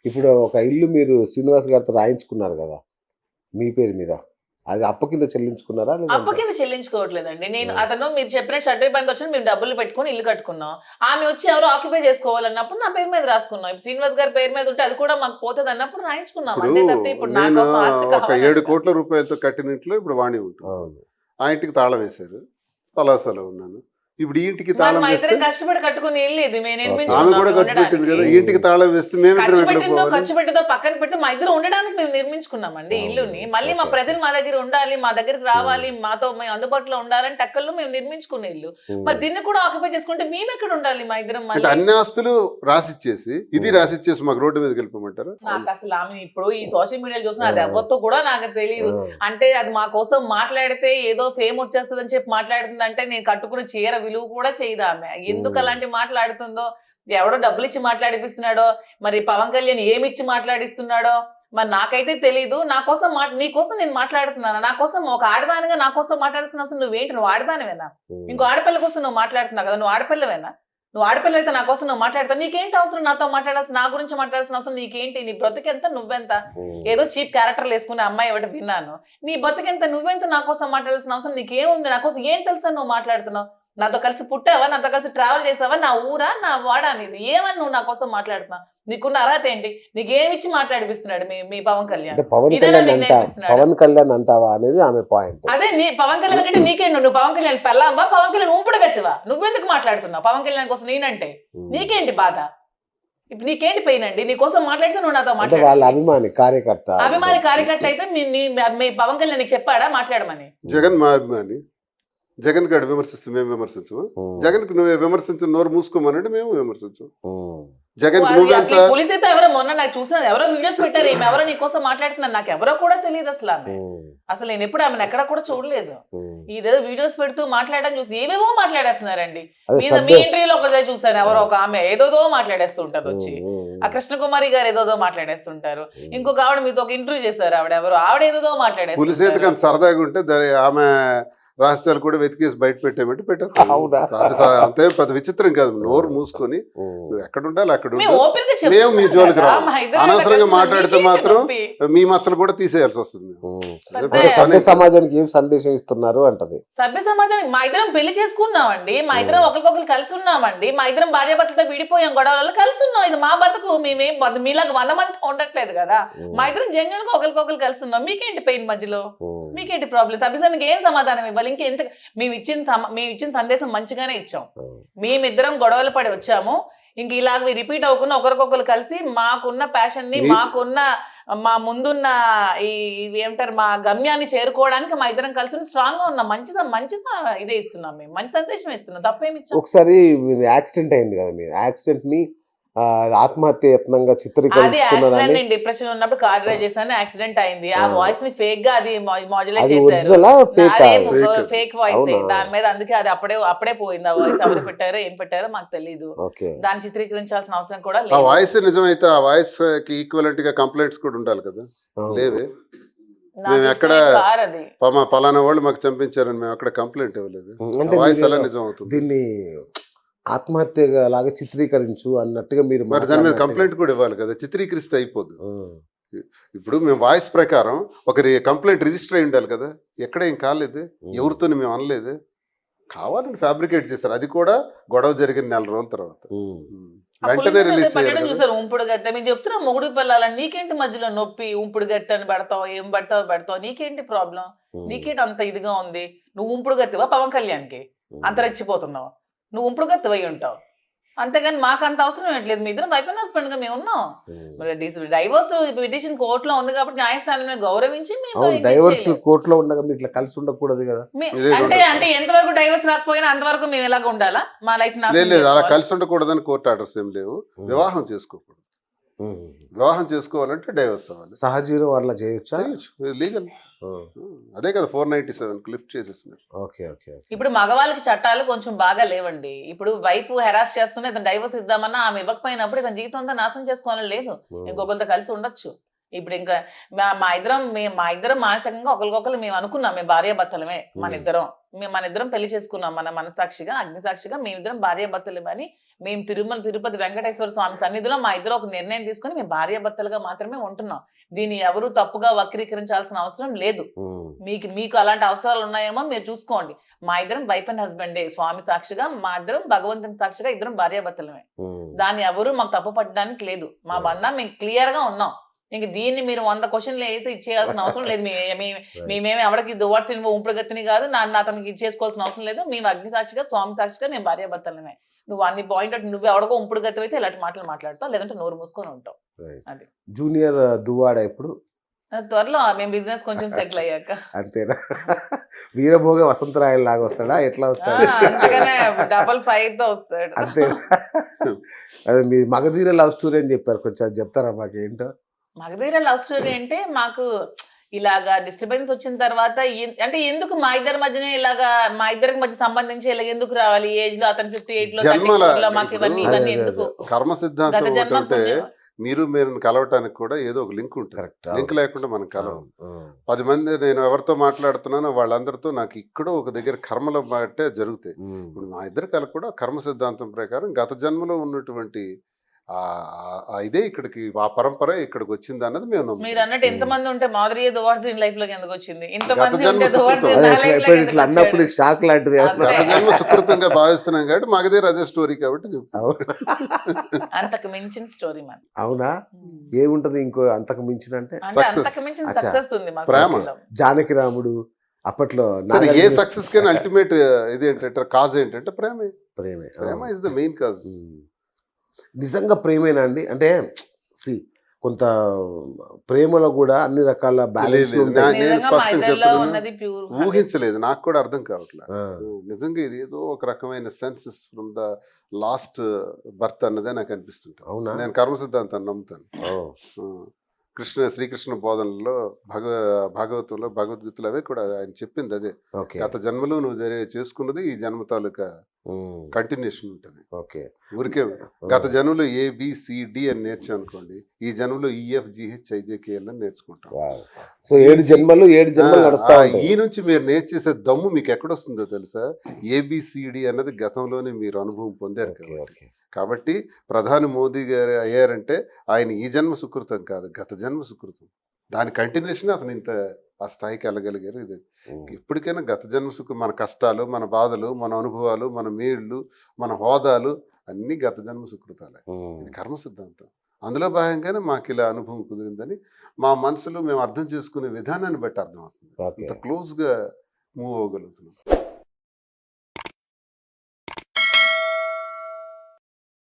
ఇప్పుడు ఒక ఇల్లు మీరు శ్రీనివాస్ గారితో రాయించుకున్నారు కదా మీ పేరు మీద. అది అప్పు కింద చెల్లించుకున్నారా? అప్పు లేదంటే కింద చెల్లించుకోవట్లేదండి. నేను ఆ! అతను మీరు చెప్పినట్టు షట్టర్ బ్యాంక్ వచ్చిన మేము డబ్బులు పెట్టుకొని ఇల్లు కట్టుకున్నాం. ఆమె వచ్చి ఎవరో ఆక్యుపై చేసుకోవాలన్నప్పుడు నా పేరు మీద రాసుకున్నాం. ఇప్పుడు శ్రీనివాస్ గారి పేరు మీద ఉంటే అది కూడా మాకు పోతదన్నప్పుడు రాయించుకున్నాం. ఇప్పుడు అంతే తప్పితే ఇప్పుడు నా నేను కోసం ఆస్తి ఒక కావాలని 7,00,00,000 కట్టిన ఇంట్లో ఇప్పుడు వాణి ఉంటుంది. అవును. ఆ ఇంటికి తాళం వేశారు. పలాసలో ఉన్నాను. ఇప్పుడు ఈ ఇంటికి మరి తాళం మా వేస్తే ఇద్దరం కష్టపడి కట్టుకుని ఇల్లు ఇది మేము ఓకే. ఆమె నిర్మించుకున్నాం కూడా మేము ఖర్చు పెట్టింది ఉండడానికి. కదా! ఈ ఇంటికి తాళం వేస్తే మేమిద్దరం ఖర్చు ఎక్కడ పెట్టిందో పోవాలి? ఖర్చు పెట్టిందో పక్కన పెడితే మా ఇద్దరు ఉండడానికి మేము నిర్మించుకున్నామండి అవును. ఇల్లుని. మళ్ళీ మా ఓకే. ప్రజలు మా దగ్గర ఉండాలి, మా దగ్గరికి రావాలి, మాతో మేము అందుబాటులో ఉండాలని టక్కల్లో మేము నిర్మించుకున్న ఇల్లు. మరి హ్మ్. దీన్ని కూడా ఆక్యుపై చేసుకుంటే మేము ఎక్కడ ఉండాలి మా ఇద్దరం అంటే మళ్ళీ? అన్ని ఆస్తులు రాసిచ్చేసి ఇది హ్మ్. రాసిచ్చేసి మాకు రోడ్డు మీదకి వెళ్ళిపోమంటారా? నాకు అసలు ఆమె ఇప్పుడు ఈ సోషల్ మీడియాలో చూసిన అది ఆ! ఎవరితో కూడా నాకు తెలియదు. ఆ! అంటే అది మా కోసం మాట్లాడితే ఏదో ఫేమ్ వచ్చేస్తుందని చెప్పి మాట్లాడుతుంది అంటే నేను కట్టుకున్న చీర విలువ కూడా చేయదు ఆమె. ఎందుకు హ్మ్. అలాంటి మాట్లాడుతుందో, ఎవడో డబ్బులు ఇచ్చి మాట్లాడిపిస్తున్నాడో, మరి పవన్ కళ్యాణ్ ఏమిచ్చి మాట్లాడిస్తున్నాడో మరి నాకైతే తెలీదు. నా కోసం నీ కోసం నేను మాట్లాడుతున్నాను. నా కోసం ఒక ఆడదానిగా నా కోసం మాట్లాడాల్సిన అవసరం నువ్వేంటి? నువ్వు ఆడదానివేనా? ఇంకో హ్మ్. ఆడపిల్ల కోసం నువ్వు మాట్లాడుతున్నావు కదా! నువ్వు ఆడపిల్లవేనా? నువ్వు ఆడపిల్లవైతే నా కోసం నువ్వు మాట్లాడతావు. నీకేంటి అవసరం నాతో మాట్లాడాల్సిన, నా గురించి మాట్లాడాల్సిన అవసరం నీకేంటి? నీ బ్రతుకెంత నువ్వెంత? హ్మ్. ఏదో చీప్ క్యారెక్టర్లు వేసుకునే అమ్మాయి ఒకటి విన్నాను. నీ బతుకెంత నువ్వెంత నా కోసం మాట్లాడాల్సిన అవసరం నీకేముంది? నా కోసం ఏం తెలుసని నువ్వు మాట్లాడుతున్నావు? నాతో కలిసి పుట్టావా? నాతో కలిసి ట్రావెల్ చేసావా? నా ఊరా? నా వాడా నీది? ఏమని నువ్వు నా కోసం మాట్లాడుతున్నావు? నీకున్న అర్హత ఏంటి? నీకేమిచ్చి మాట్లాడిపిస్తున్నాడు మీ పవన్ కళ్యాణ్? అంటే పవన్ ఇదేనా కళ్యాణ్ నీకు అంటా నేర్పిస్తున్నాడు? పవన్ కళ్యాణ్ అంటావా అనేది ఆమె పాయింట్. అదే పవన్ కళ్యాణ్ కంటే నీకేంటి? నువ్వు పవన్ కళ్యాణ్ పెళ్ళాంబా? పవన్ కళ్యాణ్ ఉంపుడు గెత్తివా? నువ్వెందుకు మాట్లాడుతున్నావు పవన్ కళ్యాణ్ కోసం నేనంటే? హ్మ్. నీకేంటి బాధ? ఇప్పుడు నీకేంటి పెయిన్ అండి? నీ కోసం మాట్లాడితే నువ్వు నాతో అంటే వాళ్ళ మాట్లాడాలి. అభిమాని కార్యకర్త. అభిమాని కార్యకర్త అయితే మీ పవన్ కళ్యాణ్ నీకు చెప్పాడా మాట్లాడమని? జగన్ మా అభిమాని. జగన్ గారు విమర్శిస్తే మేము విమర్శించము. హ్మ్. జగన్కి నువ్వే విమర్శించు, నోరు మూసుకోమనండి మేము విమర్శించం. హ్మ్. జగన్ అది నువ్వెంత అసలు ఈ పోలీస్ అయితే ఎవరో మొన్న నాకు చూసిన ఎవరో వీడియోస్ పెట్టారు. ఈమె ఎవరో నీ కోసం మాట్లాడుతున్నారు. నాకు ఎవరో కూడా తెలియదు అసలు ఆమె. హ్మ్. అసలు నేను ఎప్పుడు ఆమెను ఎక్కడ కూడా చూడలేదు. హ్మ్. ఇదేదో వీడియోస్ పెడుతూ మాట్లాడడం చూసి ఏమేమో మాట్లాడేస్తున్నారండి. అదే మీ సభ్య ఇంటర్వ్యూలో ఒకటే చూసాను. ఎవరో ఒక ఆమె ఏదోదో మాట్లాడేస్తూ ఉంటది వచ్చి. హ్మ్. ఆ కృష్ణకుమారి గారు ఏదోదో మాట్లాడేస్తుంటారు. హ్మ్. ఇంకొక ఆవిడ మీతో ఒక ఇంటర్వ్యూ చేశారు. ఆవిడ ఎవరో ఆవిడ ఏదోదో పులిసేతకి మాట్లాడేస్తుంటారు. అంత సరదాగా ఉంటే ఆమె రహస్యాలు కూడా వెతికేసి బయట పెట్టేమంటే పెట్టేస్తాను. అవునా? అంతే పెద్ద విచిత్రం కాదు. నోరు మూసుకొని హ్మ్. నువ్వు ఎక్కడ ఉండాలి అక్కడ మేము ఉండు. ఓపెన్ గా మేము మీ చెప్తున్నాం జోలికి కదా. రాము. మా ఇద్దరం అనవసరంగా కలిసి మాట్లాడితే మీకేంటి మాత్రం నొప్పి? మీ మచ్చలు కూడా తీసేయాల్సి వస్తుంది మేము. హ్మ్. అదే అంటే అంటే పని సభ్య అయిపోయింది. సమాజానికి ఏం సందేశం ఇస్తున్నారు అంటది. సభ్య సమాజానికి మా ఇద్దరం పెళ్లి చేసుకున్నామండి. మా ఇద్దరం ఒకరికొకరు కలిసి ఉన్నామండి. మా ఇద్దరం భార్యాభర్తలతో విడిపోయాం, గొడవలలో కలిసి ఉన్నాం. ఇది మా బతుకు. మేమేం మీలాగా 100 మందితో ఉండట్లేదు కదా. మా ఇద్దరం జెన్యున్ గా ఒకరికొకరు కలిసి ఉన్నాం. మీకేంటి పెయిన్ మధ్యలో? హ్మ్. మీకేంటి ప్రాబ్లం? సభ్యసానికి ఏం సమాధానం ఇవ్వాలి? ఇంకెంత మేము ఇచ్చిన సందేశం మంచిగానే ఇచ్చాం. హ్మ్. మేమిద్దరం గొడవలు పడి వచ్చాము. ఇంక ఇలాగ రిపీట్ అవ్వకుండా ఒకరికొకరు కలిసి మాకున్న ప్యాషన్ ని, మీ- మాకున్న మా ముందున్న ఈ ఏమంటారు మా గమ్యాన్ని చేరుకోవడానికి మా ఇద్దరం కలిసి స్ట్రాంగ్ గా ఉన్నాం. మంచిగా ఇదే ఇస్తున్నాం. మేము మంచి సందేశం ఇస్తున్నాం. తప్పేమి ఇచ్చాం? ఒకసారి యాక్సిడెంట్ అయింది కదా, మీరు యాక్సిడెంట్ ని ఆత్మహత్య యత్నంగా అది చిత్రీకరించుకున్నారని. యాక్సిడెంట్, నేను డిప్రెషన్ ఉన్నప్పుడు కార్ డ్రైవ్ చేశాను, యాక్సిడెంట్ అయింది. ఆ వాయిస్ ని ఫేక్ గా అది మాడ్యులేట్ అది చేశారు. ఒరిజినలా ఫేక్? Fake. ఫేక్ వాయిస్ అవునా? దాని మీద. అందుకే అది అప్పుడే పోయింది. ఆ వాయిస్ ఎవరు పెట్టారో ఏం పెట్టారో మాకు తెలియదు. ఓకే. దాన్ని చిత్రీకరించాల్సిన అవసరం కూడా ఆ లేదు. వాయిస్ నిజమైతే ఆ వాయిస్ కి ఈక్వలెంట్ గా కంప్లైంట్స్ కూడా ఉండాలి కదా. అవును. లేవే. నాకు మేము ఎక్కడ ఇష్టమైన కార్ అది. పలానా వాళ్ళు మాకు చంపించారని మేము అక్కడ కంప్లైంట్ ఇవ్వలేదు. అంటే వాయిస్ ఎలా మీరేదో నిజం అవుతుంది? దీన్ని ఆత్మహత్య లాగా చిత్రీకరించు అన్నట్టుగా మీరు మరి దాని మీద మాట్లాడినట్టుగా. కంప్లైంట్ కూడా ఇవ్వాలి కదా. చిత్రీకరిస్తే అయిపోదు. ఉమ్. ఇప్పుడు మేము వాయిస్ ప్రకారం ఒక కంప్లైంట్ రిజిస్టర్ అయి ఉండాలి కదా. ఎక్కడ ఏం కాలేదు, ఎవరితో మేము అనలేదు. కావాలని ఫ్యాబ్రికేట్ చేశారు. అది కూడా గొడవ జరిగిన 4 రోజుల తర్వాత. ఉమ్. ఆ వెంటనే పులిహోర రిలీజ్ పట్టడం చేయాలి కదా. చూసారు. ఉంపుడు గత్తె మీరు చెప్తున్నా మొగుడు పిల్లలని నీకేంటి మధ్యలో నొప్పి? ఉంపుడు గత్తె అని పెడతావు, ఏం పెడతావు, నీకేంటి ప్రాబ్లం? నీకేంటి అంత ఇదిగా ఉంది? నువ్వు ఉంపుడు గత్తెవా పవన్ కళ్యాణ్కి? అంత రెచ్చిపోతున్నావు. నువ్వు ఉంపుడు గత్తెవై ఉంటావు. అంతేగాని మాకు అంత అవసరం ఏంట్లేదు. మీ ఇద్దరం వైఫ్ అండ్ హస్బెండ్ గా మేము ఉన్నాం. డైవర్స్ పిటిషన్ కోర్టులో ఉంది కాబట్టి న్యాయస్థానాన్ని గౌరవించి మేము అవును, డైవర్స్ కోర్టులో ఉండగా మీరు ఇట్లా కలిసి ఉండకూడదు కదా. ఇదే అంటే ఎంతవరకు డైవర్స్ రాకపోయినా అంతవరకు మేము ఎలాగ ఉండాలా? మా లైఫ్ లేదు అలా కలిసి ఉండకూడదని కోర్టు ఆర్డర్స్ ఏం లేవు. వివాహం చేసుకోకూడదు. ఉమ్. వివాహం చేసుకోవాలంటే డైవర్స్ అవ్వాలి. సహజీవనం అట్లా చేయొచ్చా? లీగల్. అదే కదా 497 లిఫ్ట్ చేసేస్తున్నారు. Okay okay. ఇప్పుడు మగవాళ్ళకి చట్టాలు కొంచెం బాగా లేవండి. ఇప్పుడు వైఫ్ హెరాస్ చేస్తున్నా ఇతను డైవర్స్ ఇద్దామన్నా ఆమె ఇవ్వకపోయినప్పుడు ఇతను జీవితం అంతా నాశనం చేసుకోవాలని లేదు. ఇంకొకరితో కలిసి ఉండొచ్చు. ఇప్పుడు ఇంకా మా ఇద్దరం మానసికంగా ఒకరికొకరు మేము అనుకున్నాం మేము భార్యాభర్తలమే మన ఇద్దరం. మేము మన ఇద్దరం పెళ్లి చేసుకున్నాం, మన మనసాక్షిగా అగ్నిసాక్షిగా మేమిద్దరం భార్యాభర్తలు అని మేము తిరుపతి వెంకటేశ్వర స్వామి సన్నిధిలో మా ఇద్దరు ఒక నిర్ణయం తీసుకుని మేము భార్యాభర్తలుగా మాత్రమే ఉంటున్నాం. దీన్ని ఎవరు తప్పుగా వక్రీకరించాల్సిన అవసరం లేదు. మీకు అలాంటి అవసరాలు ఉన్నాయేమో మీరు చూసుకోండి. మా ఇద్దరం వైఫ్ అండ్ హస్బెండే, స్వామి సాక్షిగా మా ఇద్దరం భగవంతుని సాక్షిగా ఇద్దరం భార్యాభర్తలమే. దాన్ని ఎవరు మాకు తప్పు పట్టడానికి లేదు. మా బంధం మేము క్లియర్ గా ఉన్నాం. ఇంక దీన్ని మీరు 100 క్వశ్చన్లు వేసి ఇచ్చేయాల్సిన అవసరం లేదు. మేమేమి ఎవరికి దువాడ్స్ ఉంపుడు గతిని కాదు, అతనికి ఇచ్చేసుకోవాల్సిన అవసరం లేదు. మేము అగ్ని సాక్షిగా స్వామి సాక్షిగా మేము భార్యాభర్తలమే. నువ్వు అన్ని పాయింట్ నువ్వు ఎవరికో ఉంపుడు గతి అయితే ఇలాంటి మాటలు మాట్లాడతావు, లేదంటే నోరు మూసుకొని ఉంటావు. అది జూనియర్ దువ్వాడ ఎప్పుడు? త్వరలో మేము బిజినెస్ కొంచెం సెటిల్ అయ్యాక. అంతేనా? వీరభోగ వసంతరాయలు లాగా వస్తాడా, ఎట్లా వస్తాడు? అందుకనే 555 తో వస్తాడు. అంతేనా? అదే మీ మగధీర లవ్ స్టోరీ అని చెప్పారు, కొంచెం చెప్తారా మాకు ఏంటో? మగధీర లవ్ స్టోరీ అంటే మాకు ఇలాగా డిస్టర్బెన్స్ వచ్చిన తర్వాత అంటే ఎందుకు మా ఇద్దరి మధ్యనే ఇలాగా మా ఇద్దరికి మధ్య సంబంధించి ఇలా ఎందుకు రావాలి? ఏజ్ లో అతను 58 లో 34 లో మాకు ఇవన్నీ ఎందుకు? కర్మ సిద్ధాంతం గత జన్మ అంటే మీరు కలవటానికి కూడా ఏదో ఒక లింక్ ఉంటుంది. లింక్ లేకుండా మనం కలవం. 10 మంది నేను ఎవరితో మాట్లాడుతున్నానో వాళ్ళందరితో నాకు ఇక్కడ ఒక దగ్గర కర్మలో బట్టే జరుగుతాయి. ఇప్పుడు మా ఇద్దరు కల కూడా కర్మ సిద్ధాంతం ప్రకారం గత జన్మలో ఉన్నటువంటి ఇదే ఇక్కడికి ఆ పరంపర ఇక్కడికి వచ్చింది అన్నది మేము నమ్ముతాం. మీరు అన్నట్టు ఎంతమంది ఉంటే మాధురి దువార్స్ లైఫ్ లోకి ఎందుకు వచ్చింది? ఇంతమంది గత ఉంటే జన్మ దువార్స్ సుకృతం. నా లైఫ్ లోకి ఎందుకు అన్నప్పుడు వచ్చాడు? షాక్ లాంటిది. అంతే. గత జన్మ సుకృతంగా భావిస్తున్నాం కాబట్టి మగధీర అదే స్టోరీ కాబట్టి చెప్తాం. అంతకు మించిన స్టోరీ మన అవునా? ఏముంటది ఇంకో అంతకు మించిన అంటే? అంటే అంతకు మించిన అచ్చా. సక్సెస్ ఉంది మా ప్రేమ. story లో. జానకి రాముడు అప్పట్లో సరే, ఏ నాగార్జున సక్సెస్ కైనా అల్టిమేట్ ఇది ఏంటంటే కాజ్ ఏంటంటే ప్రేమే. ప్రేమే. ప్రేమ ఇస్ ద మెయిన్ కాజ్. నిజంగా ప్రేమేనా అండి? అంటే కొంత ప్రేమలో కూడా అన్ని రకాల బ్యాలెన్స్ లేదు, ఉంటాయి. నేను నిజంగా మా స్పష్టంగా ఇద్దరిలో చెప్తున్నాను. ఉన్నది ప్యూర్ ఊహించలేదు, నాకు కూడా అర్థం కావట్లేదు. ఆ, నిజంగా ఇది ఏదో ఒక రకమైన senses from the last birth అన్నదే నాకు అనిపిస్తుంటుంది. అవునా? నేను కర్మ సిద్ధాంతాన్ని నమ్ముతాను. ఓ, శ్రీకృష్ణ బోధనలో భాగవతంలో భగవద్గీతలు అవే కూడా ఆయన చెప్పింది అదే. ఓకే. గత జన్మలో నువ్వు చేసుకున్నది ఈ జన్మ తాలూకా కంటిన్యూషన్ ఉంటుంది. ఓకే. ఊరికే గత జన్మలో ABCD అని నేర్చాం అనుకోండి, ఈ జన్మలో EFGHIJKL అని నేర్చుకుంటాం. వావ్. సో 7 జన్మలు నడుస్తా ఉంటాయి. ఈ నుంచి మీరు నేర్చేసే దమ్ము మీకు ఎక్కడొస్తుందో తెలుసా? ABCD అన్నది గతంలోనే మీరు అనుభవం పొందారు ఓకే, కాబట్టి. ఓకే. కాబట్టి ప్రధాని మోదీ గారు అయ్యారంటే ఆయన ఈ జన్మ సుకృతం కాదు, గత జన్మ సుకృతం. దాని కంటిన్యూషన్ అతను ఇంత ఆ స్థాయికి వెళ్ళగలిగారు. ఇది ఇప్పటికైనా గత జన్మ సుఖం, మన కష్టాలు, మన బాధలు, మన అనుభవాలు, మన మేళ్ళు, మన హోదాలు అన్నీ గత జన్మ సుకృతాలే. ఇది కర్మ సిద్ధాంతం. అందులో భాగంగానే మాకు ఇలా అనుభవం కుదిరిందని మా మనసులో మేము అర్థం చేసుకునే విధానాన్ని బట్టి అర్థమవుతుంది. ఓకే. ఇంత క్లోజ్గా మూవ్ అవ్వగలుగుతున్నాం.